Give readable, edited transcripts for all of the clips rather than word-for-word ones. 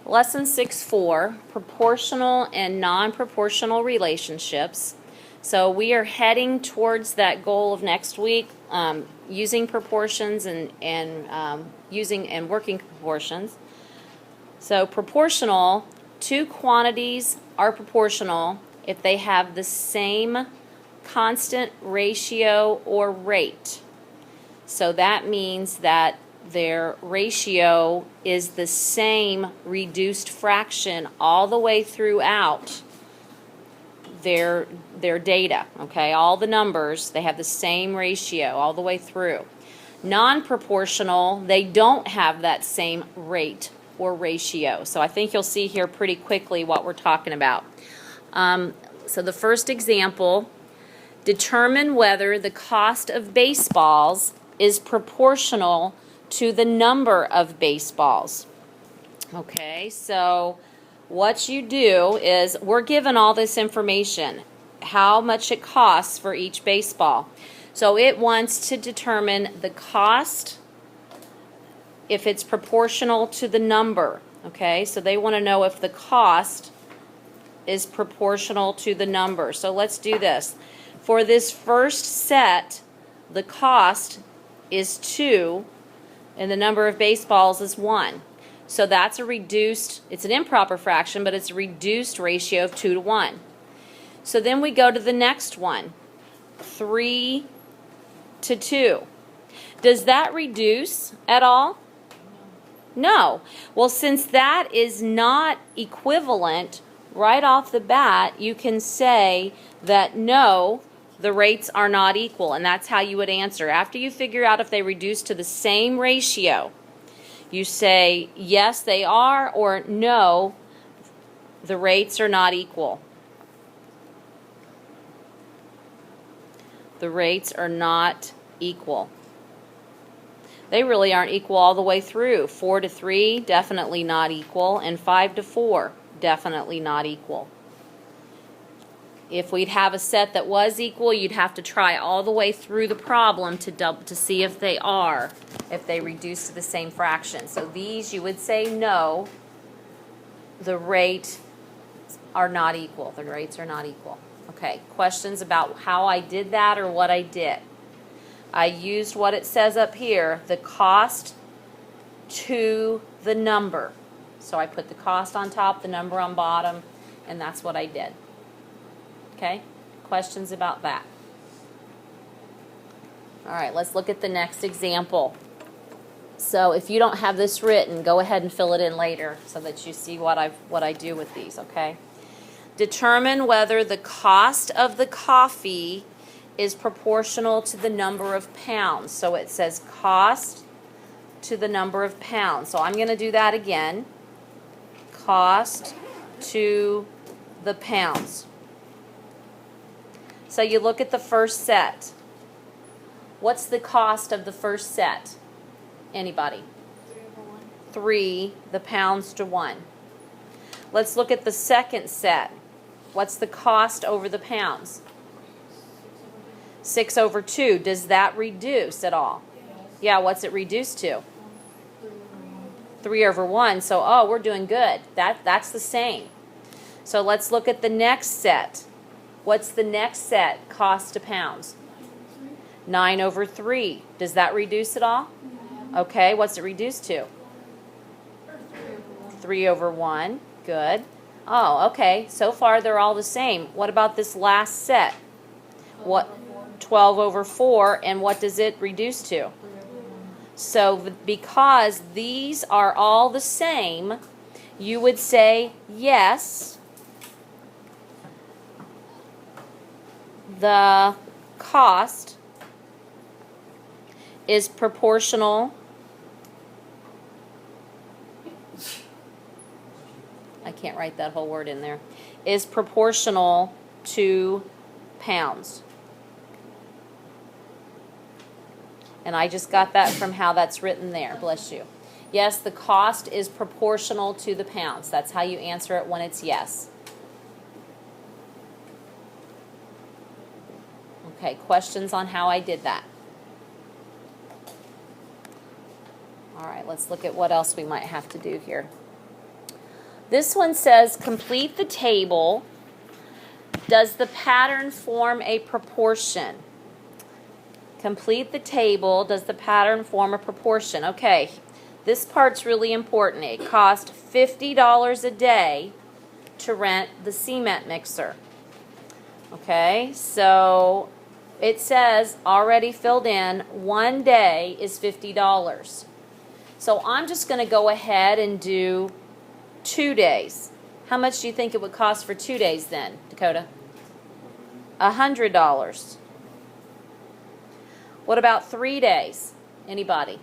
Lesson 6-4, proportional and non-proportional relationships. So we are heading towards that goal of next week, using proportions and using and working proportions. So proportional, two quantities are proportional if they have the same constant ratio or rate. So that means that their ratio is the same reduced fraction all the way throughout their data, okay? All the numbers, they have the same ratio all the way through. Non-proportional, they don't have that same rate or ratio. So I think you'll see here pretty quickly what we're talking about. So the first example, determine whether the cost of baseballs is proportional to the number of baseballs. Okay, so what you do is we're given all this information, how much it costs for each baseball. So it wants to determine the cost if it's proportional to the number. Okay, so they want to know if the cost is proportional to the number. So let's do this. For this first set, the cost is 2 and the number of baseballs is 1. So that's a reduced, it's an improper fraction, but it's a reduced ratio of 2 to 1. So then we go to the next one, 3 to 2. Does that reduce at all? No. Well, since that is not equivalent, right off the bat, you can say that no, the rates are not equal, and that's how you would answer. After you figure out if they reduce to the same ratio, you say yes, they are, or no, the rates are not equal. The rates are not equal. They really aren't equal all the way through. 4 to 3, definitely not equal, and 5 to 4, definitely not equal. If we'd have a set that was equal, you'd have to try all the way through the problem to see if they are, if they reduce to the same fraction. So these, you would say no, the rates are not equal. The rates are not equal. Okay, questions about how I did that or what I did? I used what it says up here, the cost to the number. So I put the cost on top, the number on bottom, and that's what I did. Okay, questions about that? All right, let's look at the next example. So if you don't have this written, go ahead and fill it in later so that you see what I do with these, okay? Determine whether the cost of the coffee is proportional to the number of pounds. So it says cost to the number of pounds. So I'm going to do that again. Cost to the pounds. So you look at the first set. What's the cost of the first set? Anybody? 3, the pounds to 1. Let's look at the second set. What's the cost over the pounds? 6 over 2. Does that reduce at all? Yeah, what's it reduced to? 3 over 1. So, we're doing good. That's the same. So let's look at the next set. What's the next set cost to pounds? 9 over 3. Does that reduce at all? Okay, what's it reduced to? 3 over 1. Good. Oh, okay. So far they're all the same. What about this last set? What? 12 over 4. And what does it reduce to? So because these are all the same, you would say yes, the cost is proportional. I can't write that whole word in there. Is proportional to pounds. And I just got that from how that's written there. Bless you. Yes, the cost is proportional to the pounds. That's how you answer it when it's yes. Okay, questions on how I did that? All right, let's look at what else we might have to do here. This one says complete the table. Does the pattern form a proportion? Complete the table. Does the pattern form a proportion? Okay, this part's really important. It costs $50 a day to rent the cement mixer. Okay, so it says already filled in 1 day is $50. So I'm just going to go ahead and do 2 days. How much do you think it would cost for 2 days then, Dakota? $100. What about 3 days? Anybody?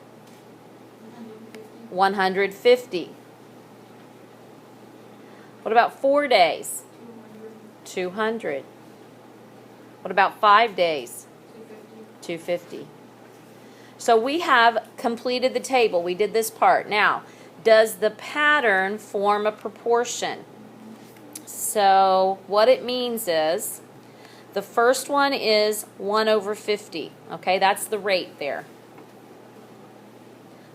150. What about 4 days? 200. What about 5 days? 250. So we have completed the table. We did this part. Now, does the pattern form a proportion? So what it means is the first one is 1 over 50. Okay, that's the rate there.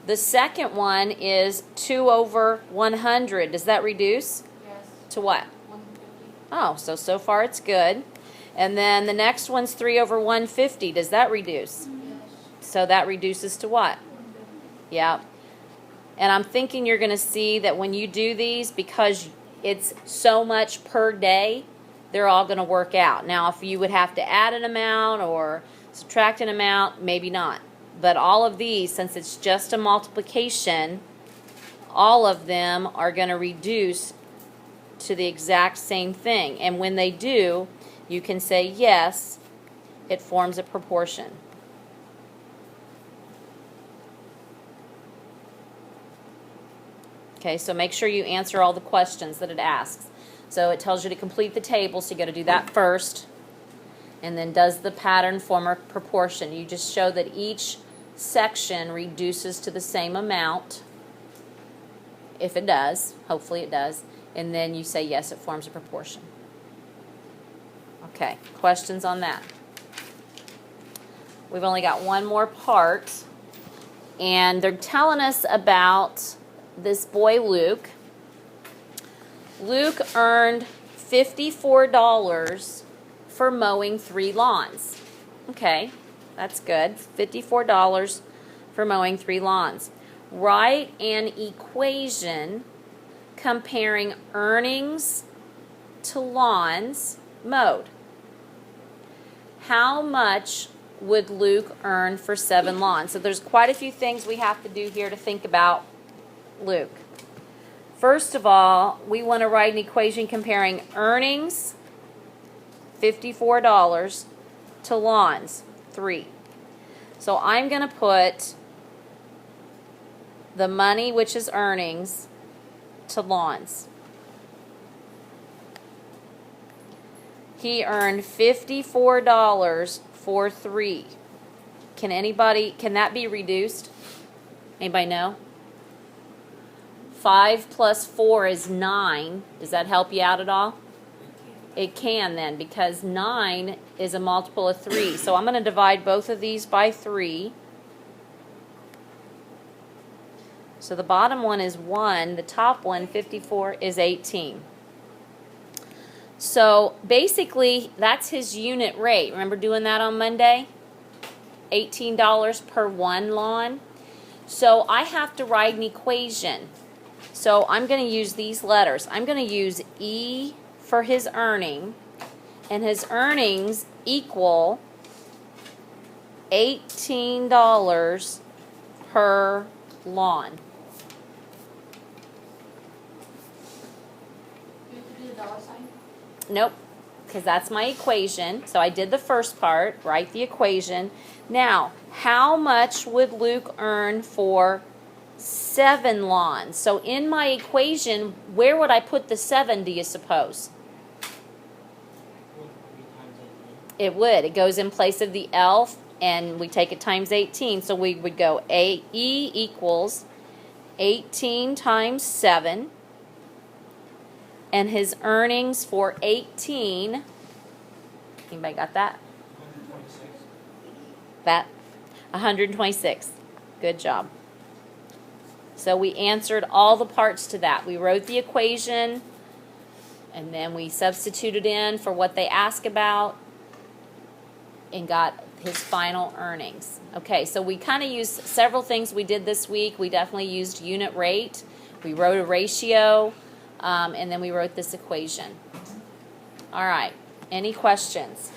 The second one is 2 over 100. Does that reduce? Yes. To what? 150. Oh, so far it's good. And then the next one's 3 over 150. Does that reduce? Yes. So that reduces to what? 150. Yeah. And I'm thinking you're going to see that when you do these, because it's so much per day, they're all going to work out. Now, if you would have to add an amount or subtract an amount, maybe not. But all of these, since it's just a multiplication, all of them are going to reduce to the exact same thing. And when they do, you can say, yes, it forms a proportion. Okay, so make sure you answer all the questions that it asks. So it tells you to complete the table, so you got to do that first. And then does the pattern form a proportion? You just show that each section reduces to the same amount. If it does, hopefully it does. And then you say, yes, it forms a proportion. Okay, questions on that? We've only got one more part. And they're telling us about this boy, Luke. Luke earned $54 for mowing 3 lawns. Okay, that's good. $54 for mowing 3 lawns. Write an equation comparing earnings to lawns mowed. How much would Luke earn for 7 lawns? So there's quite a few things we have to do here to think about Luke. First of all, we want to write an equation comparing earnings, $54, to lawns, 3. So I'm going to put the money, which is earnings, to lawns. He earned $54 for 3. Can that be reduced? Anybody know? 5 plus 4 is 9. Does that help you out at all? It can then, because 9 is a multiple of 3. So I'm going to divide both of these by 3. So the bottom one is 1. The top one, 54, is 18. So basically, that's his unit rate. Remember doing that on Monday? $18 per 1 lawn. So I have to write an equation. So I'm going to use these letters. I'm going to use E for his earning, and his earnings equal $18 per lawn. You have to do the dollar sign? Nope, because that's my equation. So I did the first part, write the equation. Now, how much would Luke earn for 7 lawns? So in my equation, where would I put the 7, do you suppose? It would. It goes in place of the L, and we take it times 18. So we would go E equals 18 times 7. And his earnings for 18, anybody got that? 126. That? 126. Good job. So we answered all the parts to that. We wrote the equation, and then we substituted in for what they asked about and got his final earnings. Okay, so we kind of used several things we did this week. We definitely used unit rate. We wrote a ratio, and then we wrote this equation. All right, any questions?